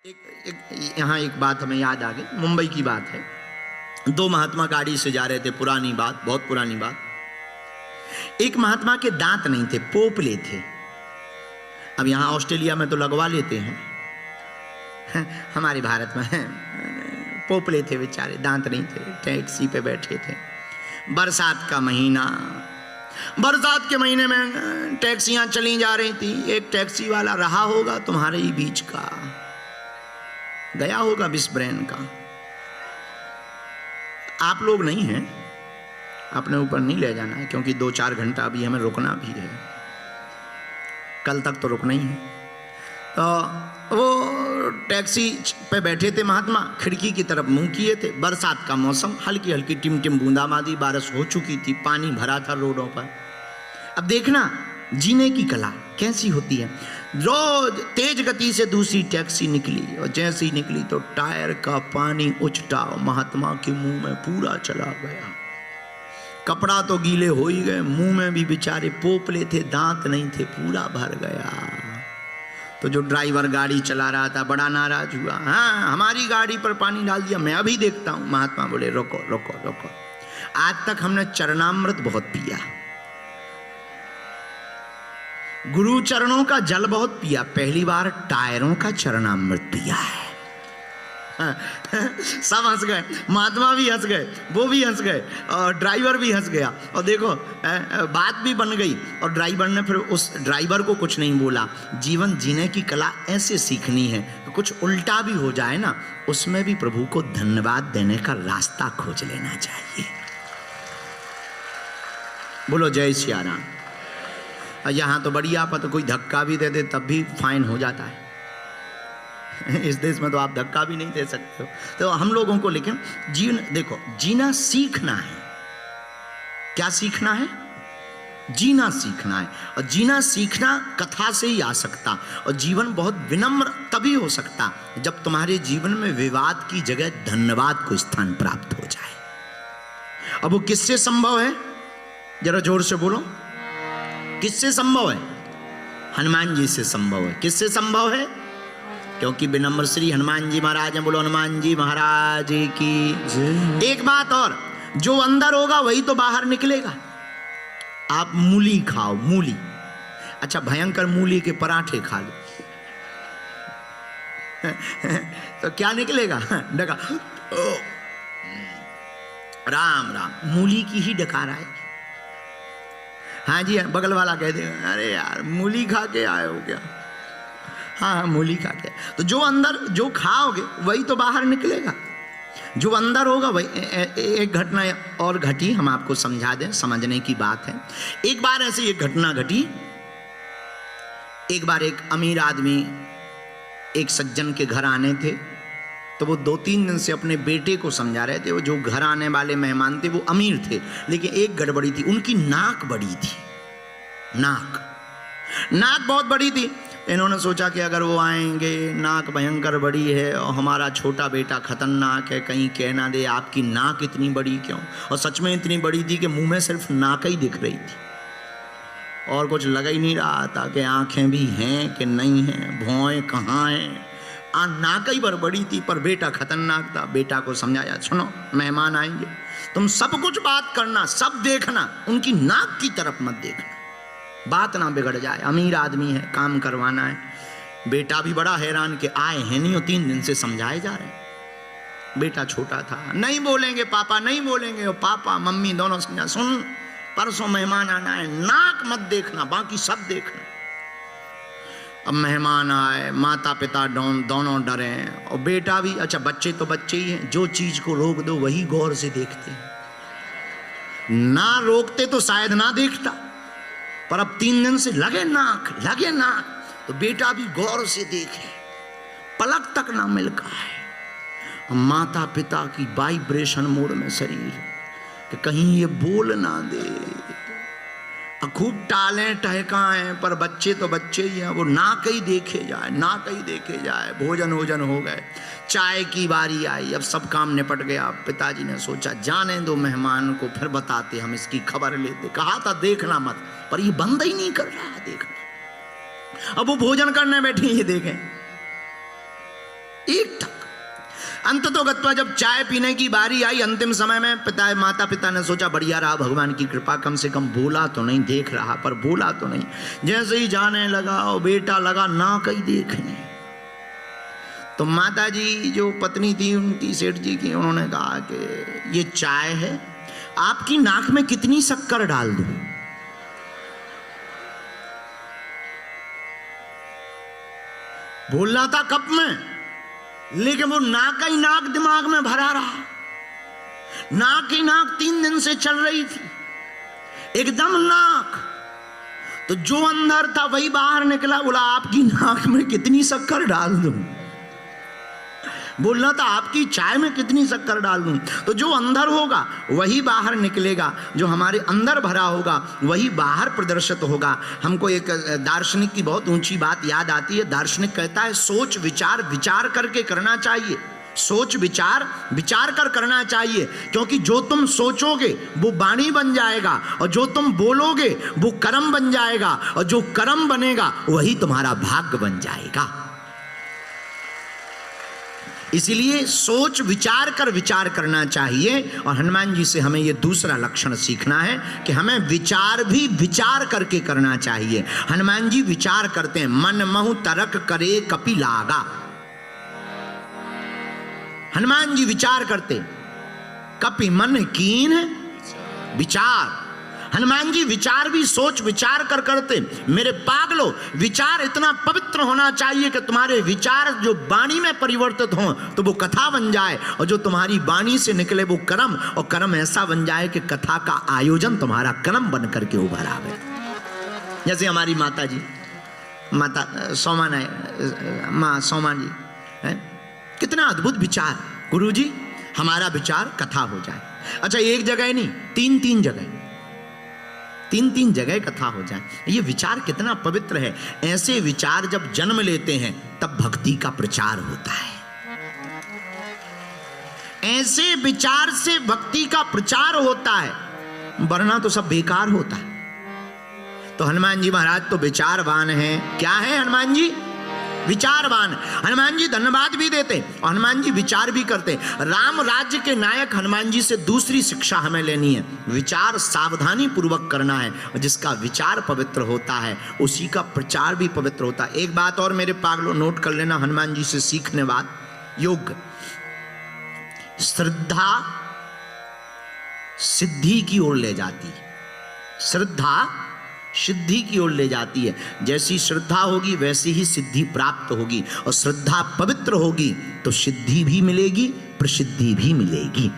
यहाँ एक बात हमें याद आ गई, मुंबई की बात है। दो महात्मा गाड़ी से जा रहे थे, पुरानी बात, बहुत पुरानी बात। एक महात्मा के दांत नहीं थे, पोपले थे। अब यहाँ ऑस्ट्रेलिया में तो लगवा लेते हैं, हमारे भारत में पोपले थे बेचारे, दांत नहीं थे, टैक्सी पे बैठे थे। बरसात का महीना, बरसात के महीने में टैक्सियां चली जा रही थी। एक टैक्सी वाला रहा होगा तुम्हारे ही बीच का, गया होगा बिस्ब्रेन का। आप लोग नहीं हैं, अपने ऊपर नहीं ले जाना है, क्योंकि 2-4 घंटा अभी हमें रुकना भी है, कल तक तो रुकना ही है। तो वो टैक्सी पे बैठे थे महात्मा, खिड़की की तरफ मुंह किए थे। बरसात का मौसम, हल्की हल्की टिम-टिम बूंदाबांदी बारिश हो चुकी थी, पानी भरा था रोडों पर। अब देखना जीने की कला कैसी होती है। रोज तेज गति से दूसरी टैक्सी निकली, और जैसे ही निकली तो टायर का पानी उछटा महात्मा के मुंह में पूरा चला गया। कपड़ा तो गीले हो ही गए, मुंह में भी बेचारे पोपले थे, दांत नहीं थे, पूरा भर गया। तो जो ड्राइवर गाड़ी चला रहा था बड़ा नाराज हुआ, हाँ हमारी गाड़ी पर पानी डाल दिया, मैं अभी देखता हूं। महात्मा बोले रोको रोको रोको, आज तक हमने चरणामृत बहुत पिया, गुरु चरणों का जल बहुत पिया, पहली बार टायरों का चरणामृत पिया है। सब हंस गए, महात्मा भी हंस गए, वो भी हंस गए, और ड्राइवर भी हंस गया। और देखो बात भी बन गई, और ड्राइवर ने फिर उस ड्राइवर को कुछ नहीं बोला। जीवन जीने की कला ऐसे सीखनी है, तो कुछ उल्टा भी हो जाए ना, उसमें भी प्रभु को धन्यवाद देने का रास्ता खोज लेना चाहिए। बोलो जय सिया राम। यहाँ तो बड़ी आफत, कोई धक्का भी दे दे तब भी फाइन हो जाता है। इस देश में तो आप धक्का भी नहीं दे सकते हो। तो हम लोगों को लेकिन जीवन देखो, जीना सीखना है। क्या सीखना है? जीना सीखना है। और जीना सीखना कथा से ही आ सकता, और जीवन बहुत विनम्र तभी हो सकता जब तुम्हारे जीवन में विवाद की जगह धन्यवाद को स्थान प्राप्त हो जाए। अब वो किससे संभव है? जरा जोर से बोलो, किससे संभव है? हनुमान जी से संभव है। किससे संभव है? क्योंकि विनम्र श्री हनुमान जी महाराज हैं। बोलो हनुमान जी महाराज की। एक बात और, जो अंदर होगा वही तो बाहर निकलेगा। आप मूली खाओ, मूली, अच्छा भयंकर मूली के पराठे खा लो तो क्या निकलेगा? डका राम राम, मूली की ही डकार आएगी। हाँ जी, बगल वाला कह देगा अरे यार मूली खा के आए हो क्या? हाँ मूली खा के। तो जो अंदर जो खाओगे वही तो बाहर निकलेगा। जो अंदर होगा वही। एक घटना और घटी, हम आपको समझा दें, समझने की बात है। एक बार ऐसे एक घटना घटी। एक बार एक अमीर आदमी एक सज्जन के घर आने थे, तो वो 2-3 दिन से अपने बेटे को समझा रहे थे। वो जो घर आने वाले मेहमान थे वो अमीर थे, लेकिन एक गड़बड़ी थी, उनकी नाक बड़ी थी। नाक बहुत बड़ी थी। इन्होंने सोचा कि अगर वो आएंगे, नाक भयंकर बड़ी है और हमारा छोटा बेटा खतरनाक है, कहीं कह ना दे आपकी नाक इतनी बड़ी क्यों। और सच में इतनी बड़ी थी कि मुंह में सिर्फ नाक ही दिख रही थी, और कुछ लग ही नहीं रहा था कि आंखें भी हैं कि नहीं हैं, भौएं कहाँ हैं। नाक ही बड़ी थी, पर बेटा खतरनाक था। बेटा को समझाया, सुनो मेहमान आएंगे, तुम सब कुछ बात करना, सब देखना, उनकी नाक की तरफ मत देखना, बात ना बिगड़ जाए, अमीर आदमी है, काम करवाना है। बेटा भी बड़ा हैरान कि आए हैं नहीं, 3 दिन से समझाए जा रहे। बेटा छोटा था, नहीं बोलेंगे पापा, नहीं बोलेंगे। और पापा मम्मी दोनों समझा, सुन परसों मेहमान आना है, नाक मत देखना, बाकी सब देखना। अब मेहमान आए, माता पिता दोनों डरे, और बेटा भी, अच्छा बच्चे तो बच्चे ही हैं, जो चीज को रोक दो वही गौर से देखते हैं। ना रोकते तो शायद ना देखता, पर अब 3 दिन से लगे नाक, तो बेटा भी गौर से देखे, पलक तक ना मिलका है। माता पिता की वाइब्रेशन मोड में शरीर, कि कहीं ये बोल ना दे। खूब टालें टहकाएं, पर बच्चे तो बच्चे ही हैं, वो नाक ही देखे जाए। भोजन हो गए, चाय की बारी आई, अब सब काम निपट गया। पिताजी ने सोचा जाने दो मेहमान को, फिर बताते, हम इसकी खबर लेते। कहा था देखना मत, पर ये बंद ही नहीं कर रहा देखना। अब वो भोजन करने बैठे, ये देखें एक टक। अंत तो गत्वा जब चाय पीने की बारी आई अंतिम समय में माता पिता ने सोचा बढ़िया रहा, भगवान की कृपा, कम से कम बोला तो नहीं, देख रहा पर बोला तो नहीं। जैसे ही जाने लगा और बेटा लगा ना कहीं देखने, तो माता जी जो पत्नी थी उनकी, सेठ जी की, उन्होंने कहा कि ये चाय है, आपकी नाक में कितनी शक्कर डाल दूं? बोलना था कप में, लेकिन वो नाक ही नाक दिमाग में भरा रहा। नाक ही नाक 3 दिन से चल रही थी, एकदम नाक। तो जो अंदर था वही बाहर निकला, बोला आपकी नाक में कितनी शक्कर डाल दूं? बोलना था आपकी चाय में कितनी शक्कर डाल दूं? तो जो अंदर होगा वही बाहर निकलेगा, जो हमारे अंदर भरा होगा वही बाहर प्रदर्शित होगा। हमको एक दार्शनिक की बहुत ऊंची बात याद आती है। दार्शनिक कहता है सोच विचार विचार करके करना चाहिए, सोच विचार विचार कर करना चाहिए, क्योंकि जो तुम सोचोगे वो वाणी बन जाएगा, और जो तुम बोलोगे वो कर्म बन जाएगा, और जो कर्म बनेगा वही तुम्हारा भाग्य बन जाएगा। इसीलिए सोच विचार कर विचार करना चाहिए। और हनुमान जी से हमें ये दूसरा लक्षण सीखना है कि हमें विचार भी विचार करके करना चाहिए। हनुमान जी विचार करते हैं, मन महु तरक करे कपि लागा। हनुमान जी विचार करते, कपि मन कीन विचार। हनुमान जी विचार भी सोच विचार कर करते। मेरे पागलो, विचार इतना पवित्र होना चाहिए कि तुम्हारे विचार जो वाणी में परिवर्तित हों तो वो कथा बन जाए, और जो तुम्हारी वाणी से निकले वो कर्म, और कर्म ऐसा बन जाए कि कथा का आयोजन तुम्हारा कर्म बन करके उभर आवे। जैसे हमारी माता जी, माता सोमा माँ सोमा जी है, कितना अद्भुत विचार, गुरु जी हमारा विचार कथा हो जाए। अच्छा एक जगह नहीं, 3 जगह, 3 जगह कथा हो जाए। ये विचार कितना पवित्र है। ऐसे विचार जब जन्म लेते हैं तब भक्ति का प्रचार होता है। ऐसे विचार से भक्ति का प्रचार होता है, वरना तो सब बेकार होता है। तो हनुमान जी महाराज तो विचारवान हैं। क्या है हनुमान जी? विचारवान। हनुमान जी धन्यवाद भी देते और हनुमान जी विचार भी करते। राम राज्य के नायक हनुमान जी से दूसरी शिक्षा हमें लेनी है, विचार सावधानी पूर्वक करना है, और जिसका विचार पवित्र होता है उसी का प्रचार भी पवित्र होता है। एक बात और मेरे पागलों नोट कर लेना हनुमान जी से सीखने बात, योग श्रद्धा सिद्धि की ओर ले जाती है। श्रद्धा सिद्धि की ओर ले जाती है। जैसी श्रद्धा होगी वैसी ही सिद्धि प्राप्त होगी, और श्रद्धा पवित्र होगी तो सिद्धि भी मिलेगी, प्रसिद्धि भी मिलेगी।